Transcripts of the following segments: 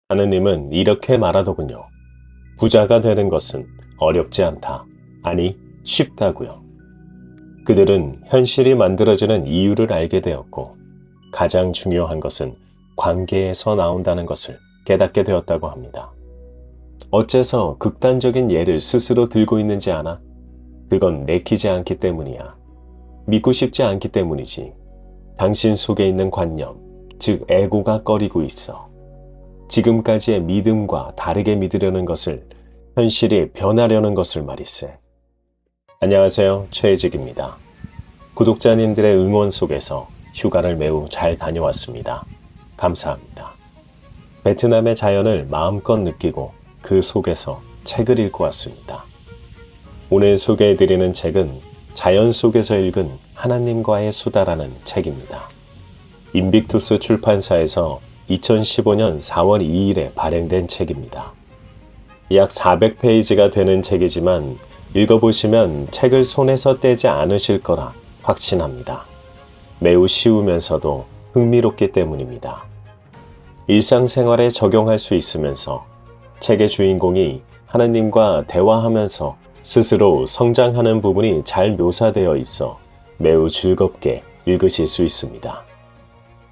하느님은 이렇게 말하더군요. 부자가 되는 것은 어렵지 않다. 아니, 쉽다고요. 그들은 현실이 만들어지는 이유를 알게 되었고, 가장 중요한 것은 관계에서 나온다는 것을 깨닫게 되었다고 합니다. 어째서 극단적인 예를 스스로 들고 있는지 아나? 그건 내키지 않기 때문이야. 믿고 싶지 않기 때문이지. 당신 속에 있는 관념, 즉 에고가 꺼리고 있어. 지금까지의 믿음과 다르게 믿으려는 것을, 현실이 변하려는 것을 말이세. 안녕하세요. 최혜직입니다. 구독자님들의 응원 속에서 휴가를 매우 잘 다녀왔습니다. 감사합니다. 베트남의 자연을 마음껏 느끼고 그 속에서 책을 읽고 왔습니다. 오늘 소개해드리는 책은 자연 속에서 읽은 하나님과의 수다라는 책입니다. 인빅투스 출판사에서 2015년 4월 2일에 발행된 책입니다. 약 400페이지가 되는 책이지만 읽어보시면 책을 손에서 떼지 않으실 거라 확신합니다. 매우 쉬우면서도 흥미롭기 때문입니다. 일상생활에 적용할 수 있으면서 책의 주인공이 하느님과 대화하면서 스스로 성장하는 부분이 잘 묘사되어 있어 매우 즐겁게 읽으실 수 있습니다.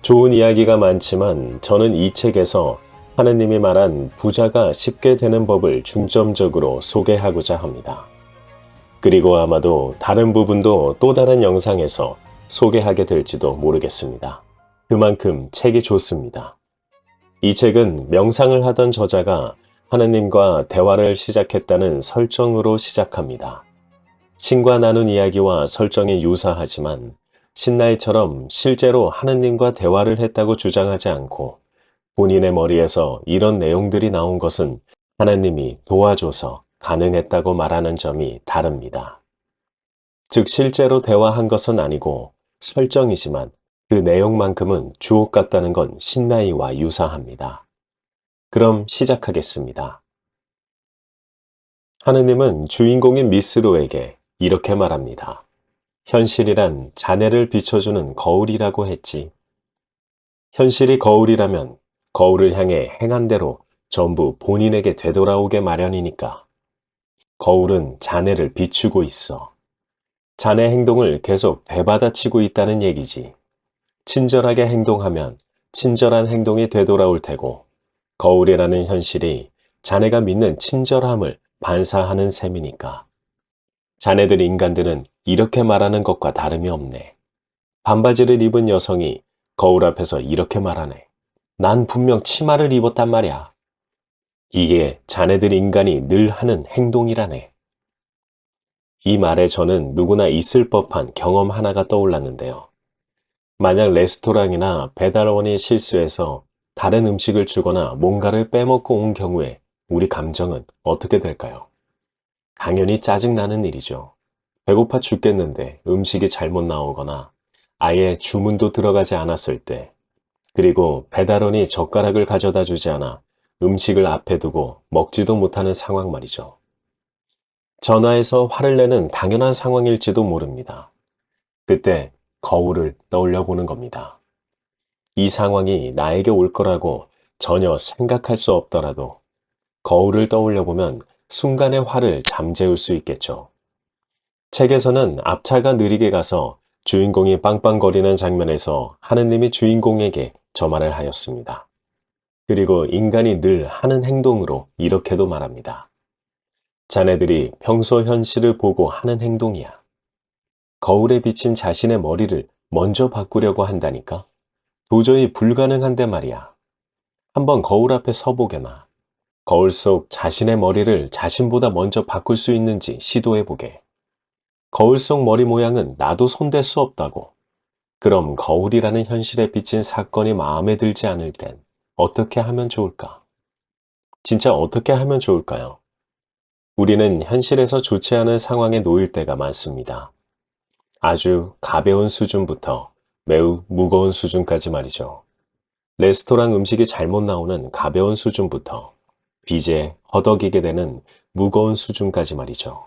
좋은 이야기가 많지만 저는 이 책에서 하느님이 말한 부자가 쉽게 되는 법을 중점적으로 소개하고자 합니다. 그리고 아마도 다른 부분도 또 다른 영상에서 소개하게 될지도 모르겠습니다. 그만큼 책이 좋습니다. 이 책은 명상을 하던 저자가 하느님과 대화를 시작했다는 설정으로 시작합니다. 신과 나눈 이야기와 설정이 유사하지만 신라이처럼 실제로 하느님과 대화를 했다고 주장하지 않고 본인의 머리에서 이런 내용들이 나온 것은 하느님이 도와줘서 가능했다고 말하는 점이 다릅니다. 즉 실제로 대화한 것은 아니고 설정이지만 그 내용만큼은 주옥 같다는 건 신라이와 유사합니다. 그럼 시작하겠습니다. 하느님은 주인공인 미스로에게 이렇게 말합니다. 현실이란 자네를 비춰주는 거울이라고 했지. 현실이 거울이라면 거울을 향해 행한 대로 전부 본인에게 되돌아오게 마련이니까. 거울은 자네를 비추고 있어. 자네 행동을 계속 되받아치고 있다는 얘기지. 친절하게 행동하면 친절한 행동이 되돌아올 테고, 거울이라는 현실이 자네가 믿는 친절함을 반사하는 셈이니까. 자네들 인간들은 이렇게 말하는 것과 다름이 없네. 반바지를 입은 여성이 거울 앞에서 이렇게 말하네. 난 분명 치마를 입었단 말이야. 이게 자네들 인간이 늘 하는 행동이라네. 이 말에 저는 누구나 있을 법한 경험 하나가 떠올랐는데요. 만약 레스토랑이나 배달원이 실수해서 다른 음식을 주거나 뭔가를 빼먹고 온 경우에 우리 감정은 어떻게 될까요? 당연히 짜증나는 일이죠. 배고파 죽겠는데 음식이 잘못 나오거나 아예 주문도 들어가지 않았을 때, 그리고 배달원이 젓가락을 가져다 주지 않아 음식을 앞에 두고 먹지도 못하는 상황 말이죠. 전화해서 화를 내는 당연한 상황일지도 모릅니다. 그때 거울을 떠올려 보는 겁니다. 이 상황이 나에게 올 거라고 전혀 생각할 수 없더라도 거울을 떠올려 보면 순간의 화를 잠재울 수 있겠죠. 책에서는 앞차가 느리게 가서 주인공이 빵빵거리는 장면에서 하느님이 주인공에게 저 말을 하였습니다. 그리고 인간이 늘 하는 행동으로 이렇게도 말합니다. 자네들이 평소 현실을 보고 하는 행동이야. 거울에 비친 자신의 머리를 먼저 바꾸려고 한다니까? 도저히 불가능한데 말이야. 한번 거울 앞에 서보게나. 거울 속 자신의 머리를 자신보다 먼저 바꿀 수 있는지 시도해보게. 거울 속 머리 모양은 나도 손댈 수 없다고. 그럼 거울이라는 현실에 비친 사건이 마음에 들지 않을 땐 어떻게 하면 좋을까? 진짜 어떻게 하면 좋을까요? 우리는 현실에서 좋지 않은 상황에 놓일 때가 많습니다. 아주 가벼운 수준부터 매우 무거운 수준까지 말이죠. 레스토랑 음식이 잘못 나오는 가벼운 수준부터 빚에 허덕이게 되는 무거운 수준까지 말이죠.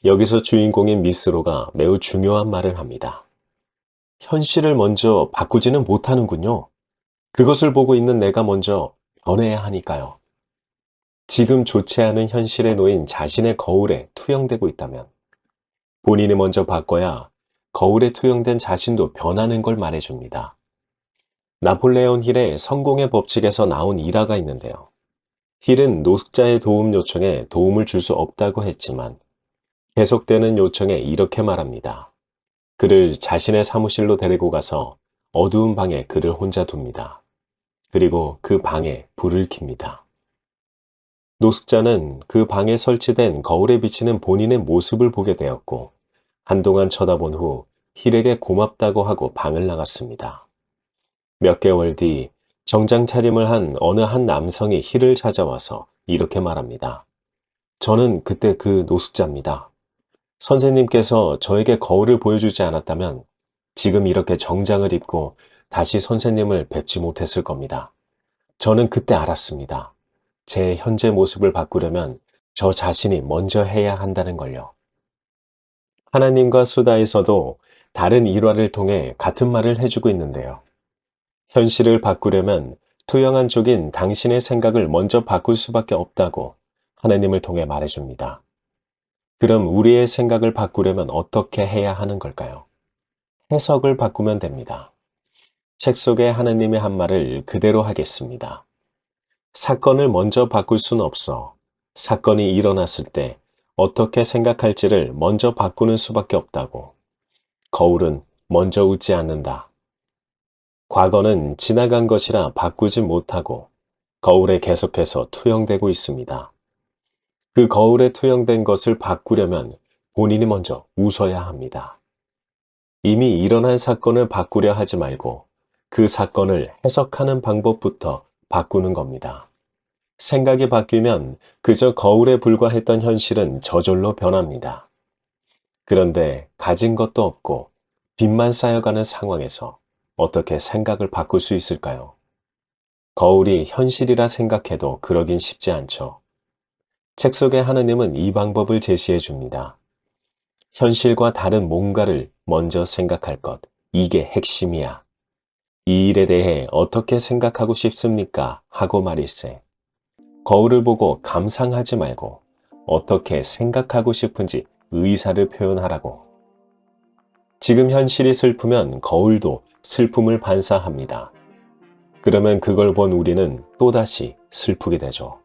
여기서 주인공인 미스로가 매우 중요한 말을 합니다. 현실을 먼저 바꾸지는 못하는군요. 그것을 보고 있는 내가 먼저 변해야 하니까요. 지금 좋지 않은 현실에 놓인 자신의 거울에 투영되고 있다면 본인이 먼저 바꿔야 거울에 투영된 자신도 변하는 걸 말해줍니다. 나폴레온 힐의 성공의 법칙에서 나온 일화가 있는데요. 힐은 노숙자의 도움 요청에 도움을 줄 수 없다고 했지만 계속되는 요청에 이렇게 말합니다. 그를 자신의 사무실로 데리고 가서 어두운 방에 그를 혼자 둡니다. 그리고 그 방에 불을 켭니다. 노숙자는 그 방에 설치된 거울에 비치는 본인의 모습을 보게 되었고 한동안 쳐다본 후 힐에게 고맙다고 하고 방을 나갔습니다. 몇 개월 뒤 정장 차림을 한 어느 한 남성이 힐을 찾아와서 이렇게 말합니다. 저는 그때 그 노숙자입니다. 선생님께서 저에게 거울을 보여주지 않았다면 지금 이렇게 정장을 입고 다시 선생님을 뵙지 못했을 겁니다. 저는 그때 알았습니다. 제 현재 모습을 바꾸려면 저 자신이 먼저 해야 한다는 걸요. 하나님과 수다에서도 다른 일화를 통해 같은 말을 해주고 있는데요. 현실을 바꾸려면 투영한 쪽인 당신의 생각을 먼저 바꿀 수밖에 없다고 하나님을 통해 말해줍니다. 그럼 우리의 생각을 바꾸려면 어떻게 해야 하는 걸까요? 해석을 바꾸면 됩니다. 책 속에 하나님의 한 말을 그대로 하겠습니다. 사건을 먼저 바꿀 수는 없어. 사건이 일어났을 때 어떻게 생각할지를 먼저 바꾸는 수밖에 없다고. 거울은 먼저 웃지 않는다. 과거는 지나간 것이라 바꾸지 못하고 거울에 계속해서 투영되고 있습니다. 그 거울에 투영된 것을 바꾸려면 본인이 먼저 웃어야 합니다. 이미 일어난 사건을 바꾸려 하지 말고 그 사건을 해석하는 방법부터 바꾸는 겁니다. 생각이 바뀌면 그저 거울에 불과했던 현실은 저절로 변합니다. 그런데 가진 것도 없고 빚만 쌓여가는 상황에서 어떻게 생각을 바꿀 수 있을까요? 거울이 현실이라 생각해도 그러긴 쉽지 않죠. 책 속에 하느님은 이 방법을 제시해 줍니다. 현실과 다른 뭔가를 먼저 생각할 것, 이게 핵심이야. 이 일에 대해 어떻게 생각하고 싶습니까? 하고 말일세. 거울을 보고 감상하지 말고 어떻게 생각하고 싶은지 의사를 표현하라고. 지금 현실이 슬프면 거울도 슬픔을 반사합니다. 그러면 그걸 본 우리는 또다시 슬프게 되죠.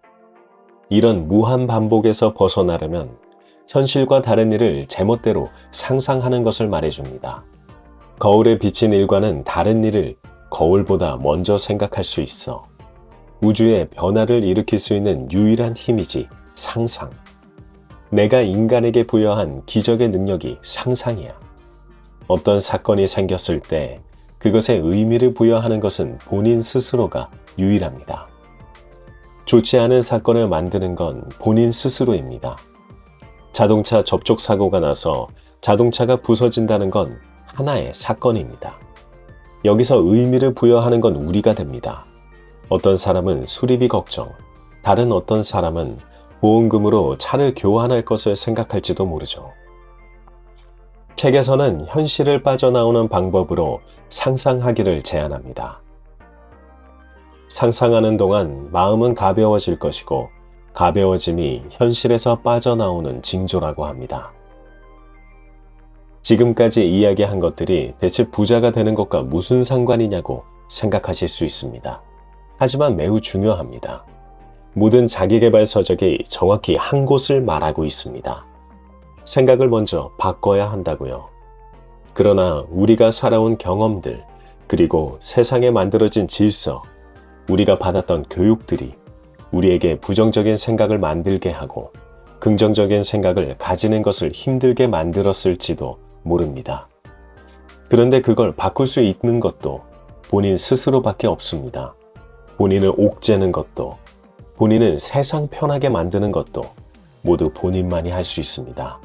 이런 무한 반복에서 벗어나려면 현실과 다른 일을 제멋대로 상상하는 것을 말해줍니다. 거울에 비친 일과는 다른 일을 거울보다 먼저 생각할 수 있어. 우주의 변화를 일으킬 수 있는 유일한 힘이지 상상. 내가 인간에게 부여한 기적의 능력이 상상이야. 어떤 사건이 생겼을 때 그것에 의미를 부여하는 것은 본인 스스로가 유일합니다. 좋지 않은 사건을 만드는 건 본인 스스로입니다. 자동차 접촉 사고가 나서 자동차가 부서진다는 건 하나의 사건입니다. 여기서 의미를 부여하는 건 우리가 됩니다. 어떤 사람은 수리비 걱정, 다른 어떤 사람은 보험금으로 차를 교환할 것을 생각할지도 모르죠. 책에서는 현실을 빠져나오는 방법으로 상상하기를 제안합니다. 상상하는 동안 마음은 가벼워질 것이고 가벼워짐이 현실에서 빠져나오는 징조라고 합니다. 지금까지 이야기한 것들이 대체 부자가 되는 것과 무슨 상관이냐고 생각하실 수 있습니다. 하지만 매우 중요합니다. 모든 자기계발 서적이 정확히 한 곳을 말하고 있습니다. 생각을 먼저 바꿔야 한다고요. 그러나 우리가 살아온 경험들, 그리고 세상에 만들어진 질서, 우리가 받았던 교육들이 우리에게 부정적인 생각을 만들게 하고 긍정적인 생각을 가지는 것을 힘들게 만들었을지도 모릅니다. 그런데 그걸 바꿀 수 있는 것도 본인 스스로밖에 없습니다. 본인을 옥죄는 것도, 본인을 세상 편하게 만드는 것도 모두 본인만이 할 수 있습니다.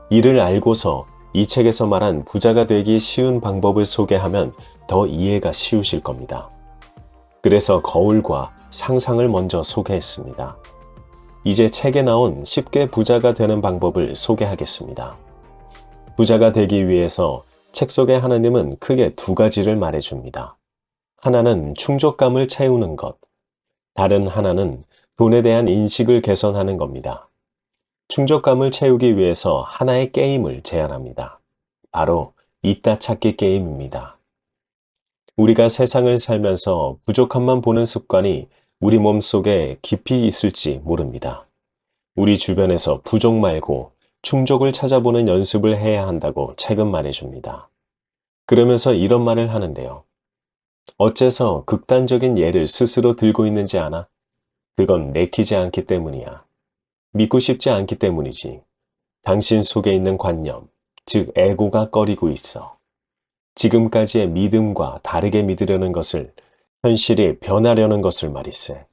이를 알고서 이 책에서 말한 부자가 되기 쉬운 방법을 소개하면 더 이해가 쉬우실 겁니다. 그래서 거울과 상상을 먼저 소개했습니다. 이제 책에 나온 쉽게 부자가 되는 방법을 소개하겠습니다. 부자가 되기 위해서 책 속의 하나님은 크게 두 가지를 말해줍니다. 하나는 충족감을 채우는 것, 다른 하나는 돈에 대한 인식을 개선하는 겁니다. 충족감을 채우기 위해서 하나의 게임을 제안합니다. 바로 이따 찾기 게임입니다. 우리가 세상을 살면서 부족함만 보는 습관이 우리 몸속에 깊이 있을지 모릅니다. 우리 주변에서 부족 말고 충족을 찾아보는 연습을 해야 한다고 책은 말해줍니다. 그러면서 이런 말을 하는데요. 어째서 극단적인 예를 스스로 들고 있는지 아나? 그건 내키지 않기 때문이야. 믿고 싶지 않기 때문이지. 당신 속에 있는 관념, 즉 에고가 꺼리고 있어. 지금까지의 믿음과 다르게 믿으려는 것을, 현실이 변하려는 것을 말이세.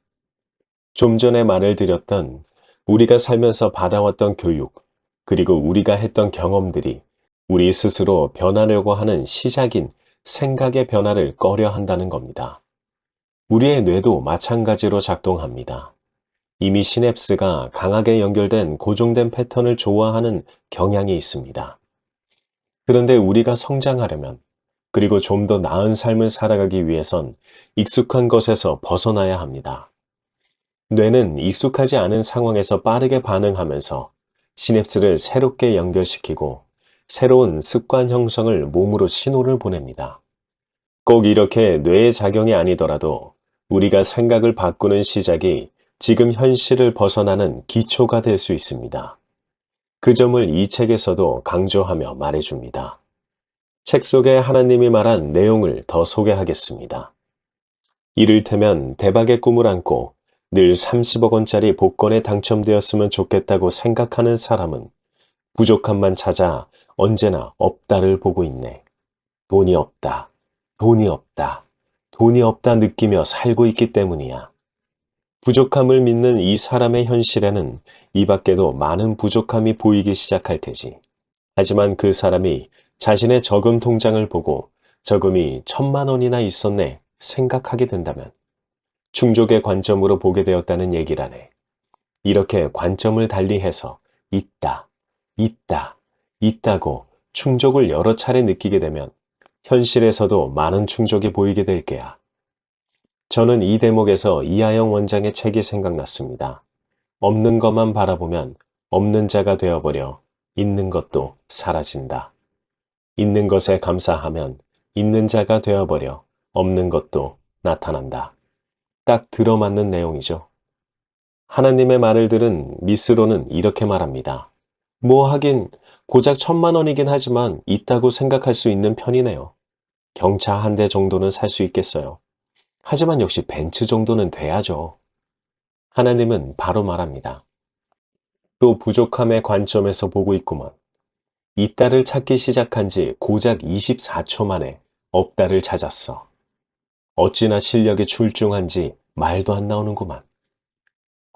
좀 전에 말을 드렸던 우리가 살면서 받아왔던 교육, 그리고 우리가 했던 경험들이 우리 스스로 변하려고 하는 시작인 생각의 변화를 꺼려 한다는 겁니다. 우리의 뇌도 마찬가지로 작동합니다. 이미 시냅스가 강하게 연결된 고정된 패턴을 좋아하는 경향이 있습니다. 그런데 우리가 성장하려면, 그리고 좀 더 나은 삶을 살아가기 위해선 익숙한 것에서 벗어나야 합니다. 뇌는 익숙하지 않은 상황에서 빠르게 반응하면서 시냅스를 새롭게 연결시키고 새로운 습관 형성을 몸으로 신호를 보냅니다. 꼭 이렇게 뇌의 작용이 아니더라도 우리가 생각을 바꾸는 시작이 지금 현실을 벗어나는 기초가 될 수 있습니다. 그 점을 이 책에서도 강조하며 말해줍니다. 책 속에 하나님이 말한 내용을 더 소개하겠습니다. 이를테면 대박의 꿈을 안고 늘 30억 원짜리 복권에 당첨되었으면 좋겠다고 생각하는 사람은 부족함만 찾아 언제나 없다를 보고 있네. 돈이 없다, 돈이 없다, 돈이 없다 느끼며 살고 있기 때문이야. 부족함을 믿는 이 사람의 현실에는 이 밖에도 많은 부족함이 보이기 시작할 테지. 하지만 그 사람이 자신의 저금 통장을 보고 저금이 1,000만 원이나 있었네 생각하게 된다면 충족의 관점으로 보게 되었다는 얘기라네. 이렇게 관점을 달리해서 있다, 있다, 있다고 충족을 여러 차례 느끼게 되면 현실에서도 많은 충족이 보이게 될 게야. 저는 이 대목에서 이하영 원장의 책이 생각났습니다. 없는 것만 바라보면 없는 자가 되어버려 있는 것도 사라진다. 있는 것에 감사하면 있는 자가 되어버려 없는 것도 나타난다. 딱 들어맞는 내용이죠. 하나님의 말을 들은 미스로는 이렇게 말합니다. 뭐 하긴 고작 1,000만 원이긴 하지만 있다고 생각할 수 있는 편이네요. 경차 한 대 정도는 살 수 있겠어요. 하지만 역시 벤츠 정도는 돼야죠. 하나님은 바로 말합니다. 또 부족함의 관점에서 보고 있구먼. 있다를 찾기 시작한 지 고작 24초 만에 없다를 찾았어. 어찌나 실력이 출중한지 말도 안 나오는구만.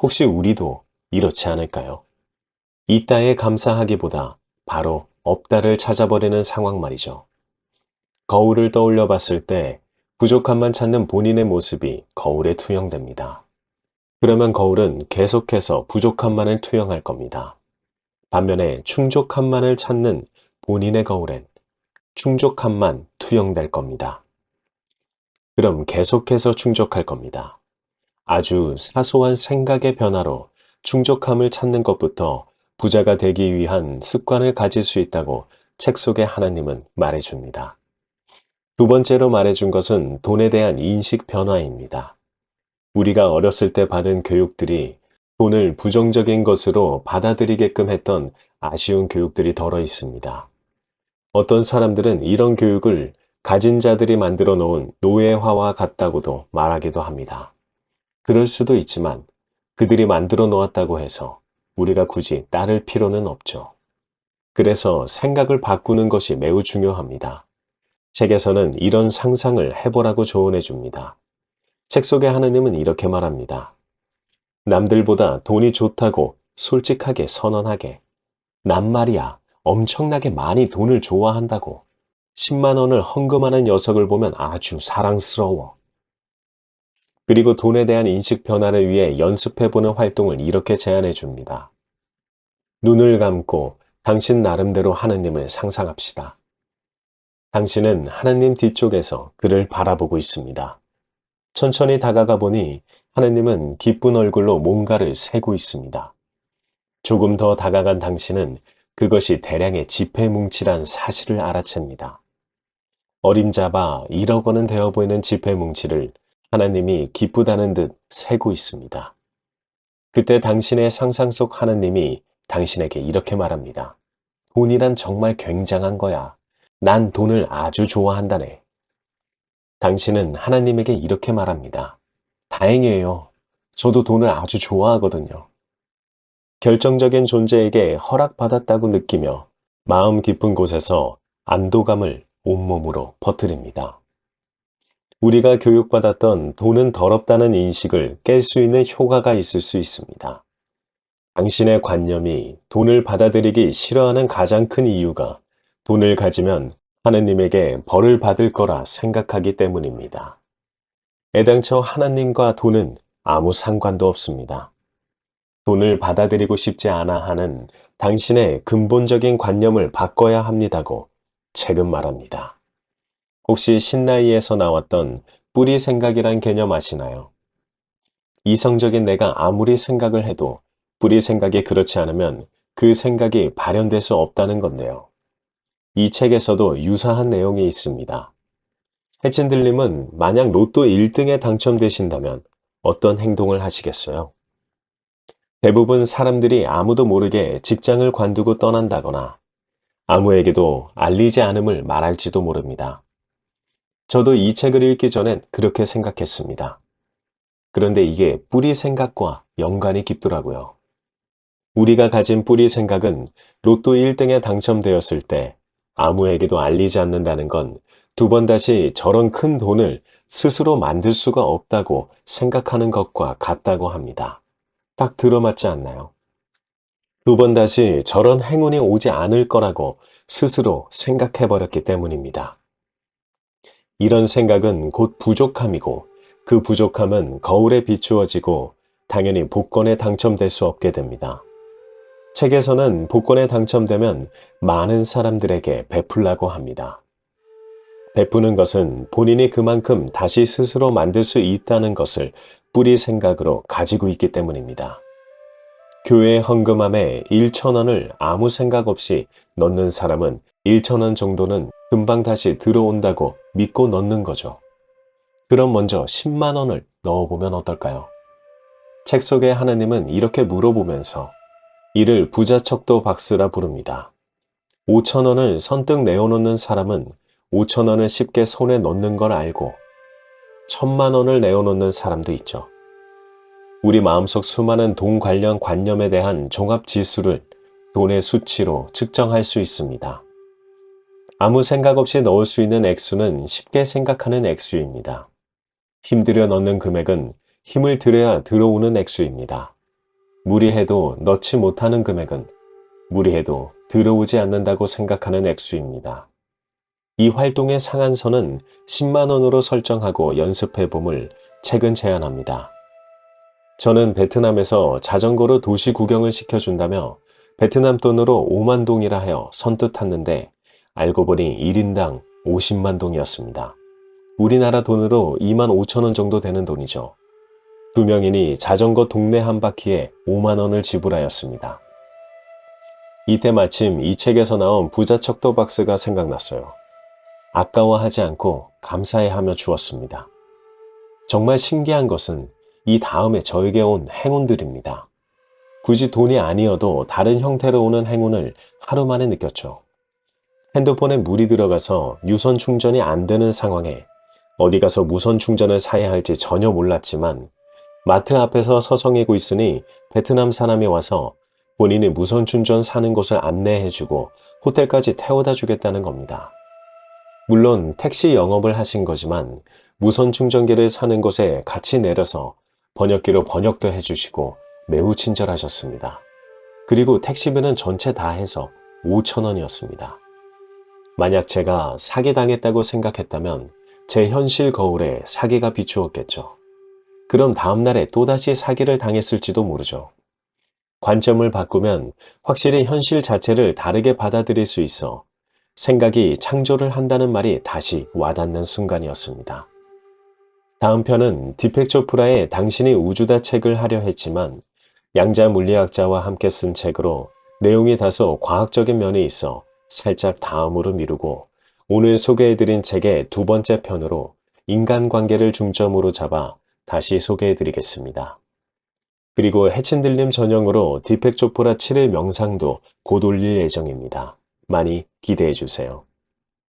혹시 우리도 이렇지 않을까요? 있다에 감사하기보다 바로 없다를 찾아버리는 상황 말이죠. 거울을 떠올려 봤을 때 부족함만 찾는 본인의 모습이 거울에 투영됩니다. 그러면 거울은 계속해서 부족함만을 투영할 겁니다. 반면에 충족함만을 찾는 본인의 거울엔 충족함만 투영될 겁니다. 그럼 계속해서 충족할 겁니다. 아주 사소한 생각의 변화로 충족함을 찾는 것부터 부자가 되기 위한 습관을 가질 수 있다고 책 속에 하나님은 말해줍니다. 두 번째로 말해준 것은 돈에 대한 인식 변화입니다. 우리가 어렸을 때 받은 교육들이 돈을 부정적인 것으로 받아들이게끔 했던 아쉬운 교육들이 덜어 있습니다. 어떤 사람들은 이런 교육을 가진 자들이 만들어 놓은 노예화와 같다고도 말하기도 합니다. 그럴 수도 있지만 그들이 만들어 놓았다고 해서 우리가 굳이 따를 필요는 없죠. 그래서 생각을 바꾸는 것이 매우 중요합니다. 책에서는 이런 상상을 해보라고 조언해 줍니다. 책 속의 하느님은 이렇게 말합니다. 남들보다 돈이 좋다고 솔직하게 선언하게. 난 말이야 엄청나게 많이 돈을 좋아한다고. 10만 원을 헌금하는 녀석을 보면 아주 사랑스러워. 그리고 돈에 대한 인식 변화를 위해 연습해보는 활동을 이렇게 제안해 줍니다. 눈을 감고 당신 나름대로 하느님을 상상합시다. 당신은 하느님 뒤쪽에서 그를 바라보고 있습니다. 천천히 다가가 보니 하느님은 기쁜 얼굴로 뭔가를 세고 있습니다. 조금 더 다가간 당신은 그것이 대량의 지폐 뭉치란 사실을 알아챕니다. 어림잡아 1억 원은 되어 보이는 지폐 뭉치를 하나님이 기쁘다는 듯 세고 있습니다. 그때 당신의 상상 속 하나님이 당신에게 이렇게 말합니다. 돈이란 정말 굉장한 거야. 난 돈을 아주 좋아한다네. 당신은 하나님에게 이렇게 말합니다. 다행이에요. 저도 돈을 아주 좋아하거든요. 결정적인 존재에게 허락받았다고 느끼며 마음 깊은 곳에서 안도감을 온몸으로 퍼뜨립니다. 우리가 교육받았던 돈은 더럽다는 인식을 깰 수 있는 효과가 있을 수 있습니다. 당신의 관념이 돈을 받아들이기 싫어하는 가장 큰 이유가 돈을 가지면 하느님에게 벌을 받을 거라 생각하기 때문입니다. 애당초 하나님과 돈은 아무 상관도 없습니다. 돈을 받아들이고 싶지 않아 하는 당신의 근본적인 관념을 바꿔야 합니다고 책은 말합니다. 혹시 신나이에서 나왔던 뿌리 생각이란 개념 아시나요? 이성적인 내가 아무리 생각을 해도 뿌리 생각이 그렇지 않으면 그 생각이 발현될 수 없다는 건데요. 이 책에서도 유사한 내용이 있습니다. 해친들님은 만약 로또 1등에 당첨되신다면 어떤 행동을 하시겠어요? 대부분 사람들이 아무도 모르게 직장을 관두고 떠난다거나 아무에게도 알리지 않음을 말할지도 모릅니다. 저도 이 책을 읽기 전엔 그렇게 생각했습니다. 그런데 이게 뿌리 생각과 연관이 깊더라고요. 우리가 가진 뿌리 생각은 로또 1등에 당첨되었을 때 아무에게도 알리지 않는다는 건 두 번 다시 저런 큰 돈을 스스로 만들 수가 없다고 생각하는 것과 같다고 합니다. 딱 들어맞지 않나요? 두 번 다시 저런 행운이 오지 않을 거라고 스스로 생각해버렸기 때문입니다. 이런 생각은 곧 부족함이고 그 부족함은 거울에 비추어지고 당연히 복권에 당첨될 수 없게 됩니다. 책에서는 복권에 당첨되면 많은 사람들에게 베풀라고 합니다. 베푸는 것은 본인이 그만큼 다시 스스로 만들 수 있다는 것을 뿌리 생각으로 가지고 있기 때문입니다. 교회 헌금함에 1,000원을 아무 생각 없이 넣는 사람은 1,000원 정도는 금방 다시 들어온다고 믿고 넣는 거죠. 그럼 먼저 10만 원을 넣어보면 어떨까요? 책 속의 하나님은 이렇게 물어보면서 이를 부자척도 박스라 부릅니다. 5,000원을 선뜻 내어놓는 사람은 5,000원을 쉽게 손에 넣는 걸 알고 1,000만 원을 내어놓는 사람도 있죠. 우리 마음속 수많은 돈 관련 관념에 대한 종합 지수를 돈의 수치로 측정할 수 있습니다. 아무 생각 없이 넣을 수 있는 액수는 쉽게 생각하는 액수입니다. 힘들여 넣는 금액은 힘을 들여야 들어오는 액수입니다. 무리해도 넣지 못하는 금액은 무리해도 들어오지 않는다고 생각하는 액수입니다. 이 활동의 상한선은 10만 원으로 설정하고 연습해봄을 책은 제안합니다. 저는 베트남에서 자전거로 도시 구경을 시켜준다며 베트남 돈으로 5만 동이라 하여 선뜻 탔는데 알고 보니 1인당 50만 동이었습니다. 우리나라 돈으로 2만 5천 원 정도 되는 돈이죠. 두 명이니 자전거 동네 한 바퀴에 5만 원을 지불하였습니다. 이때 마침 이 책에서 나온 부자척도 박스가 생각났어요. 아까워하지 않고 감사해하며 주었습니다. 정말 신기한 것은 이 다음에 저에게 온 행운들입니다. 굳이 돈이 아니어도 다른 형태로 오는 행운을 하루 만에 느꼈죠. 핸드폰에 물이 들어가서 유선 충전이 안 되는 상황에 어디 가서 무선 충전을 사야 할지 전혀 몰랐지만 마트 앞에서 서성이고 있으니 베트남 사람이 와서 본인이 무선 충전 사는 곳을 안내해주고 호텔까지 태워다 주겠다는 겁니다. 물론 택시 영업을 하신 거지만 무선 충전기를 사는 곳에 같이 내려서 번역기로 번역도 해주시고 매우 친절하셨습니다. 그리고 택시비는 전체 다 해서 5천 원이었습니다. 만약 제가 사기당했다고 생각했다면 제 현실 거울에 사기가 비추었겠죠. 그럼 다음날에 또다시 사기를 당했을지도 모르죠. 관점을 바꾸면 확실히 현실 자체를 다르게 받아들일 수 있어 생각이 창조를 한다는 말이 다시 와닿는 순간이었습니다. 다음 편은 디펙 초프라의 당신이 우주다 책을 하려 했지만 양자 물리학자와 함께 쓴 책으로 내용이 다소 과학적인 면이 있어 살짝 다음으로 미루고 오늘 소개해드린 책의 두 번째 편으로 인간관계를 중점으로 잡아 다시 소개해드리겠습니다. 그리고 해친들림 전용으로 디펙 초프라 7일 명상도 곧 올릴 예정입니다. 많이 기대해주세요.